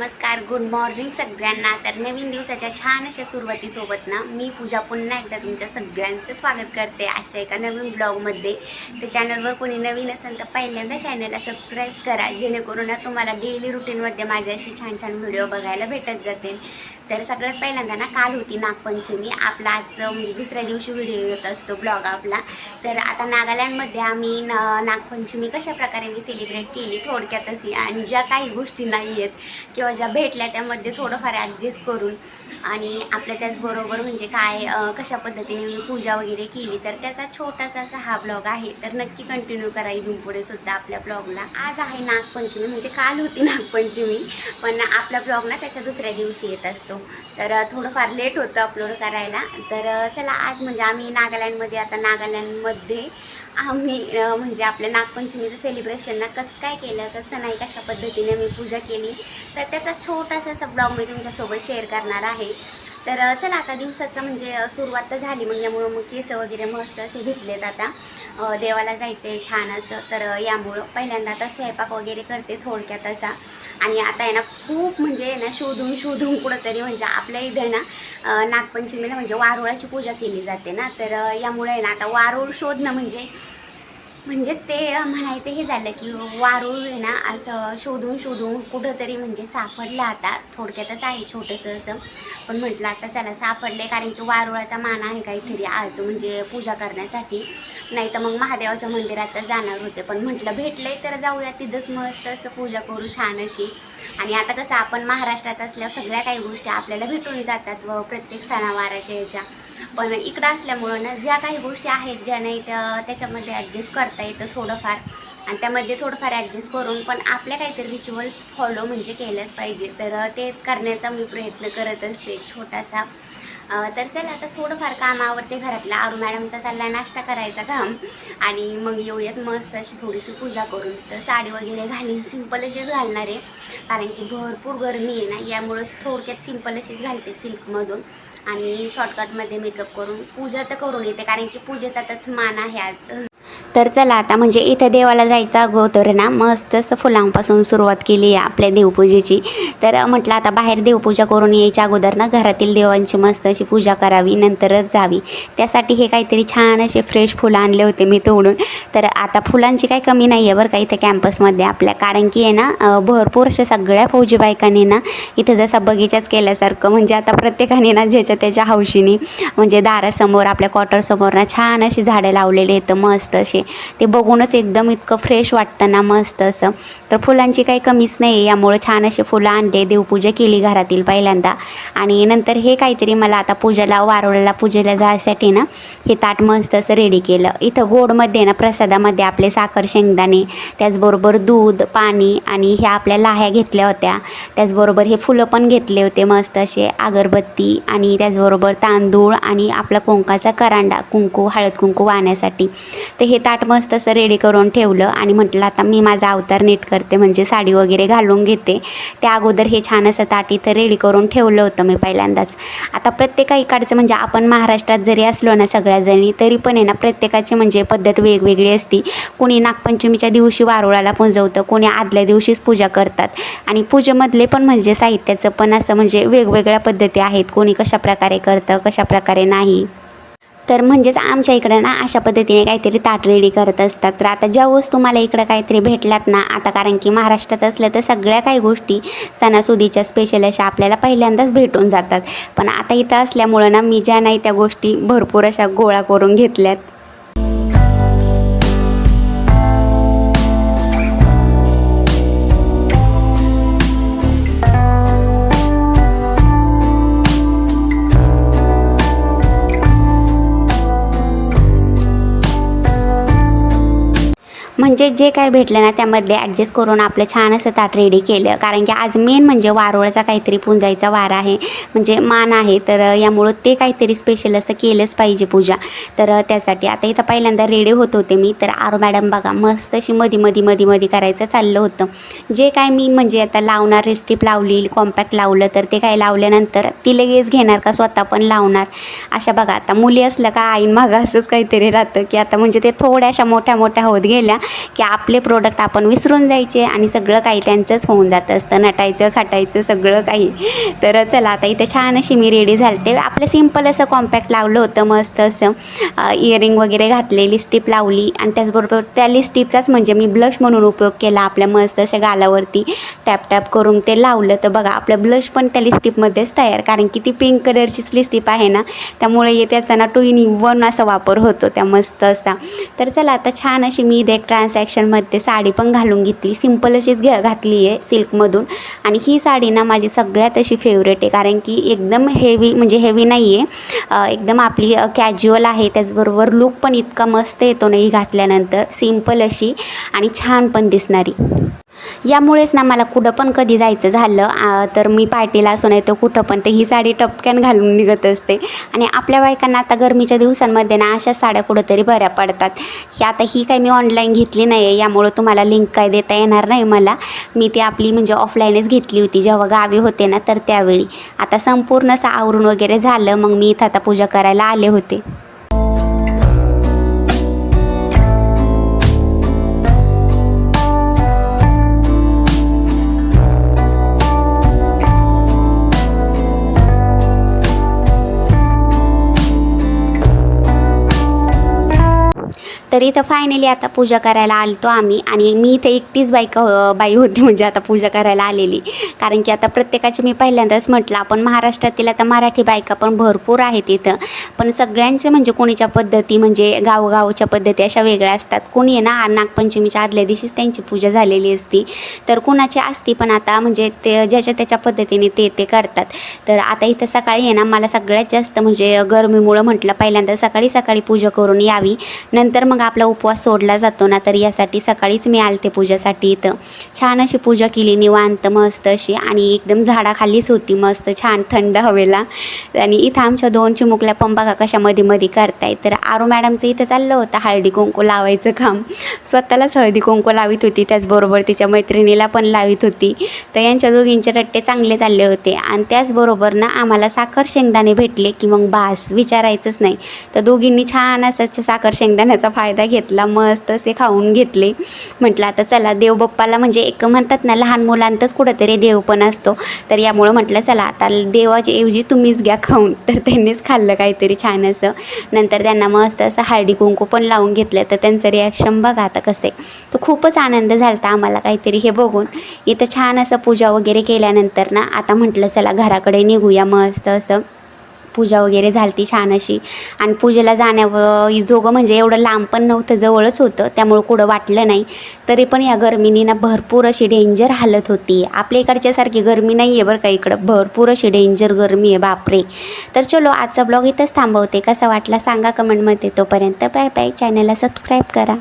नमस्कार, good morning सगळ्यांना। तर नवीन दिवसाच्या छान अशा सुरुवातीसोबत ना मी पूजा पुन्हा एकदा तुमच्या सगळ्यांचं स्वागत करते आजच्या एका नवीन ब्लॉगमध्ये। तर चॅनलवर कोणी नवीन असेल तर पहिल्यांदा चॅनलला सबस्क्राईब करा, जेणेकरून तुम्हाला डेली रुटीनमध्ये माझे अशी छान छान व्हिडिओ बघायला भेटत जातील। तर सगळ्यात पहिल्यांदा ना काल होती नागपंचमी, आपला आज म्हणजे दुसऱ्या दिवशी व्हिडिओ येत असतो ब्लॉग आपला। तर आता नागालँडमध्ये आम्ही नागपंचमी कशा प्रकारे मी सेलिब्रेट केली थोडक्यातच, आणि ज्या काही गोष्टी नाही आहेत किंवा ज्या भेटल्या त्यामध्ये थोडंफार ॲडजस्ट करून, आणि आपल्या त्याचबरोबर म्हणजे काय कशा पद्धतीने मी पूजा वगैरे केली, तर त्याचा छोटासा असा हा ब्लॉग आहे। तर नक्की कंटिन्यू करा इथून पुढे सुद्धा आपल्या ब्लॉगला। आज आहे नागपंचमी, म्हणजे काल होती नागपंचमी, पण आपला ब्लॉग ना त्याच्या दुसऱ्या दिवशी येत असतो, तर थोडंफार लेट होतं अपलोड करायला। तर चला, आज म्हणजे आम्ही नागालँडमध्ये, आता नागालँडमध्ये आम्ही म्हणजे आपल्या नागपंचमीचं सेलिब्रेशन ना कसं काय केलं, कसं नाही, कशा पद्धतीने मी पूजा केली, तर त्याचा छोटासा असा ब्लॉग मी तुमच्यासोबत शेअर करणार आहे। तर चला, आता दिवसाचं म्हणजे सुरुवात तर झाली, मग यामुळं मग केस वगैरे मस्त असे धुतलेत, आता देवाला जायचं आहे छान असं। तर यामुळं पहिल्यांदा आता स्वयंपाक वगैरे करते थोडक्यात असा। आणि आता आहे ना खूप म्हणजे ना शोधून शोधून कुठंतरी, म्हणजे आपल्या इथे ना नागपंचमीला म्हणजे वारुळाची पूजा केली जाते ना, तर यामुळे आहे ना आता वारुळ शोधणं म्हणजेच ते म्हणायचं हे झालं की वारुळ आहे ना असं शोधून शोधून कुठंतरी म्हणजे सापडलं। आता थोडक्यातच आहे छोटंसं असं, पण म्हटलं आता चला सापडले, कारण की वारुळाचा मान आहे काहीतरी आज म्हणजे पूजा करण्यासाठी, नाही तर मग महादेवाच्या मंदिरात जाणार होते, पण म्हटलं भेटलंय तर जाऊया तिथंच मस्त असं पूजा करू छान अशी। आणि आता कसं आपण महाराष्ट्रात असल्यावर सगळ्या काही गोष्टी आपल्याला भेटून जातात व प्रत्येक सणावाराच्या ह्याच्या, पण इकडं असल्यामुळं ना ज्या काही गोष्टी आहेत ज्या नाही त्याच्यामध्ये ॲडजस्ट करता येतं थोडंफार, आणि त्यामध्ये थोडंफार ॲडजस्ट करून पण आपल्या काहीतरी रिच्युअल्स फॉलो म्हणजे केलंच पाहिजे, तर ते करण्याचा मी प्रयत्न करत असते छोटासा। तर चला, आता थोडंफार काम आवडते घरातला, आरू मॅडमचा चालला नाश्ता करायचा काम, आणि मग येऊयात मस्त अशी थोडीशी पूजा करून। तर साडी वगैरे घालीन, सिंपल अशीच घालणार आहे, कारण की भरपूर गरमी आहे ना, यामुळं थोडक्यात सिंपल अशीच घालते सिल्कमधून, आणि शॉर्टकटमध्ये मेकअप करून पूजा तर करून येते, कारण की पूजेचा त्याच मान आहे आज। तर चला, आता म्हणजे इथं देवाला जायचं अगोदर ना मस्त असं फुलांपासून सुरुवात केली आहे आपल्या देवपूजेची। तर म्हटलं आता बाहेर देवपूजा करून यायच्या अगोदर ना घरातील देवांची मस्त अशी पूजा करावी, नंतरच जावी। त्यासाठी हे काहीतरी छान असे फ्रेश फुलं आणले होते मी तोडून। तर आता फुलांची काही कमी नाही आहे बरं का इथं कॅम्पसमध्ये आपल्या, कारण की आहे ना भरपूर अशा सगळ्या फौजी बायकांनी ना इथं जसा बगीचाच केल्यासारखं, म्हणजे आता प्रत्येकाने ना ज्याच्या त्याच्या हौशीने म्हणजे दारासमोर आपल्या क्वार्टरसमोर ना छान अशी झाडं लावलेली आहेत मस्त असे, ते बघूनच एकदम इतकं फ्रेश वाटतं ना मस्त असं। तर फुलांची काही कमीच नाही, यामुळे छान असे फुलं आणले, देवपूजा केली घरातील पहिल्यांदा, आणि नंतर हे काहीतरी मला आता पूजेला वारुळाला पूजेला जायसाठी ना हे ताट मस्त असं रेडी केलं। इथं गोडमध्ये ना प्रसादामध्ये आपले साखर शेंगदाणे, त्याचबरोबर दूध, पाणी, आणि ह्या आपल्या लाह्या घेतल्या होत्या, त्याचबरोबर हे फुलं पण घेतले होते मस्त असे, अगरबत्ती, आणि त्याचबरोबर तांदूळ, आणि आपला कुंकाचा करांडा, कुंकू हळद कुंकू वाहण्यासाठी। तर हे ताट मस्त असं रेडी करून ठेवलं, आणि म्हटलं आता मी माझा अवतार नीट करते, म्हणजे साडी वगैरे घालून घेते। त्या अगोदर हे छान असं ताट इथं रेडी करून ठेवलं होतं मी पहिल्यांदाच। आता प्रत्येकाकडचं म्हणजे आपण महाराष्ट्रात जरी असलो ना सगळ्याजणी, तरी पण आहे ना प्रत्येकाची म्हणजे पद्धत वेगवेगळी असती। कोणी नागपंचमीच्या दिवशी वारुळाला पुजवतं, कोणी आदल्या दिवशीच पूजा करतात, आणि पूजेमधले पण म्हणजे साहित्याचं पण असं म्हणजे वेगवेगळ्या पद्धती आहेत, कोणी कशा प्रकारे करतं कशा प्रकारे नाही। तर म्हणजेच आमच्या इकडं ना अशा पद्धतीने काहीतरी ताट रेडी करत असतात। तर आता ज्या वस्तू मला इकडं काहीतरी भेटल्यात ना, आता कारण की महाराष्ट्रात असलं तर सगळ्या काही गोष्टी सणासुदीच्या स्पेशल अशा आपल्याला पहिल्यांदाच भेटून जातात, पण आता इथं असल्यामुळं ना मी ज्या नाही त्या गोष्टी भरपूर अशा गोळा करून घेतल्यात। म्हणजे जे काय भेटलं ना त्यामध्ये ॲडजस्ट करून आपलं छान असं ताट रेडी केलं, कारण की आज मेन म्हणजे वारुळाचा काहीतरी पुंजायचा वार आहे, म्हणजे मान आहे, तर यामुळं ते काहीतरी स्पेशल असं केलंच पाहिजे पूजा। तर त्यासाठी आता इथं पहिल्यांदा रेडी होत होते मी, तर आरू मॅडम बघा मस्त अशी मधी करायचं चाललं होतं। जे काय मी म्हणजे आता लावणार रिस्टिप लावली, कॉम्पॅक्ट लावलं, तर ते काय लावल्यानंतर ती लगेच घेणार का स्वतः पण लावणार, अशा बघा आता मुली असलं का आईन मागं असंच काहीतरी राहतं, की आता म्हणजे ते थोड्याशा मोठ्या होत गेल्या की आपले प्रोडक्ट आपण विसरून जायचे आणि सगळं काही त्यांचंच होऊन जातं असतं, नटायचं खाटायचं सगळं काही. तर चला आता इथे छान अशी मी रेडी झालते. आपलं सिम्पल असं कॉम्पॅक्ट लावलं होतं, मस्त असं इयरिंग वगैरे घातले, लिपस्टिक लावली आणि त्याचबरोबर त्या लिपस्टिकचाच म्हणजे मी ब्लश म्हणून उपयोग केला. आपल्या मस्त अशा गालावरती टॅप टॅप करून ते लावलं तर बघा आपलं ब्लश पण त्या लिपस्टिकमध्येच तयार, कारण की ती पिंक कलरचीच लिपस्टिक आहे ना, त्यामुळे त्याचा ना 2 in 1 असा वापर होतो त्या मस्त असा. तर चला आता छान अशी मी इथे एक ट्रान्झॅक्शनमध्ये साडी पण घालून घेतली, सिम्पल अशीच घातली आहे सिल्कमधून. आणि ही साडी ना माझी सगळ्यात अशी फेवरेट आहे, कारण की एकदम हेवी म्हणजे हेवी नाही आहे, एकदम आपली कॅज्युअल आहे. त्याचबरोबर लूक पण इतका मस्त येतो ना ही घातल्यानंतर, सिम्पल अशी आणि छान पण दिसणारी. यामुळेच ना मला कुठं पण कधी जायचं झालं तर मी पार्टीला असो नाही तर कुठं पण ते ही साडी टपक्यान घालून निघत असते. आणि आपल्या बायकांना आता गरमीच्या दिवसांमध्ये ना अशाच साड्या कुठंतरी बऱ्या पडतात. ही काही मी ऑनलाईन घेतली नाही आहे, यामुळं तुम्हाला लिंक काय देता येणार नाही मला. मी ती आपली म्हणजे ऑफलाईनच घेतली होती जेव्हा गावी होते ना, तर त्यावेळी. आता संपूर्ण असं आवरून वगैरे झालं, मग मी इथं आता पूजा करायला आले होते. तर इथं फायनली आता पूजा करायला आलतो आम्ही. आणि मी इथे एकटीच बाई होती म्हणजे आता पूजा करायला आलेली, कारण की आता प्रत्येकाचे मी पहिल्यांदाच म्हटलं, आपण महाराष्ट्रातील आता मराठी बायका पण भरपूर आहेत इथं, पण सगळ्यांचे म्हणजे कोणीच्या पद्धती म्हणजे गावगावच्या पद्धती अशा वेगळ्या असतात. कोणी आहे ना नागपंचमीच्या आदल्या दिवशीच त्यांची पूजा झालेली असती, तर कुणाची असती पण आता म्हणजे ते ज्याच्या त्याच्या पद्धतीने ते करतात. तर आता इथं सकाळी आहे ना मला सगळ्यात जास्त म्हणजे गरमीमुळं म्हटलं पहिल्यांदा सकाळी पूजा करून यावी, नंतर मग आपला उपवास सोडला जातो ना, तर यासाठी सकाळीच मी आलते पूजासाठी. इथं छान अशी पूजा केली निवांत मस्त अशी, आणि एकदम झाडाखालीच होती मस्त छान थंड हवेला. आणि इथं आमच्या 2 चिमुकल्या पण बघा कशा मध्ये करताय. तर आरू मॅडमचं इथं चाललं होतं हळदी कुंकू लावायचं काम, स्वतःलाच हळदी कुंकू लावित होती, त्याचबरोबर तिच्या मैत्रिणीला पण लावित होती. तर यांच्या दोघींचे रट्टे चांगले चालले होते. आणि त्याचबरोबर ना आम्हाला साखर शेंगदाणे भेटले की मग बास विचारायचंच नाही. तर दोघींनी छान असं साखर शेंगदाण्याचा फायदा घेतला, मस्त असे खाऊन घेतले. म्हटलं आता चला देवबाप्पाला म्हणजे एक म्हणतात ना लहान मुलांतच कुठंतरी देव पण असतो, तर यामुळं म्हटलं चला आता देवाच्या ऐवजी तुम्हीच घ्या खाऊन. तर त्यांनीच खाल्लं काहीतरी छान असं. नंतर त्यांना मस्त असं हळदी कुंकू पण लावून घेतलं. तर त्यांचं रिॲक्शन बघा आता कसं आहे. तो खूपच आनंद झाला आम्हाला काहीतरी हे बघून. इथं छान असं पूजा वगैरे केल्यानंतर ना आता म्हटलं चला घराकडे निघूया. मस्त असं पूजा वगैरे झाली छान अशी. आणि पूजेला जाण्यावर जोगं म्हणजे एवढं लांब पण नव्हतं, जवळच होतं, त्यामुळं कुठं वाटलं नाही. तरी पण या गरमीनी ना भरपूर अशी डेंजर हालत होती. आपल्या इकडच्यासारखी गरमी नाही आहे बरं का, इकडं भरपूर अशी डेंजर गरमी आहे बापरे. तर चलो आजचा ब्लॉग इथंच थांबवते. कसा वाटला सांगा कमेंटमध्ये. तोपर्यंत बाय बाय. चॅनलला सबस्क्राईब करा.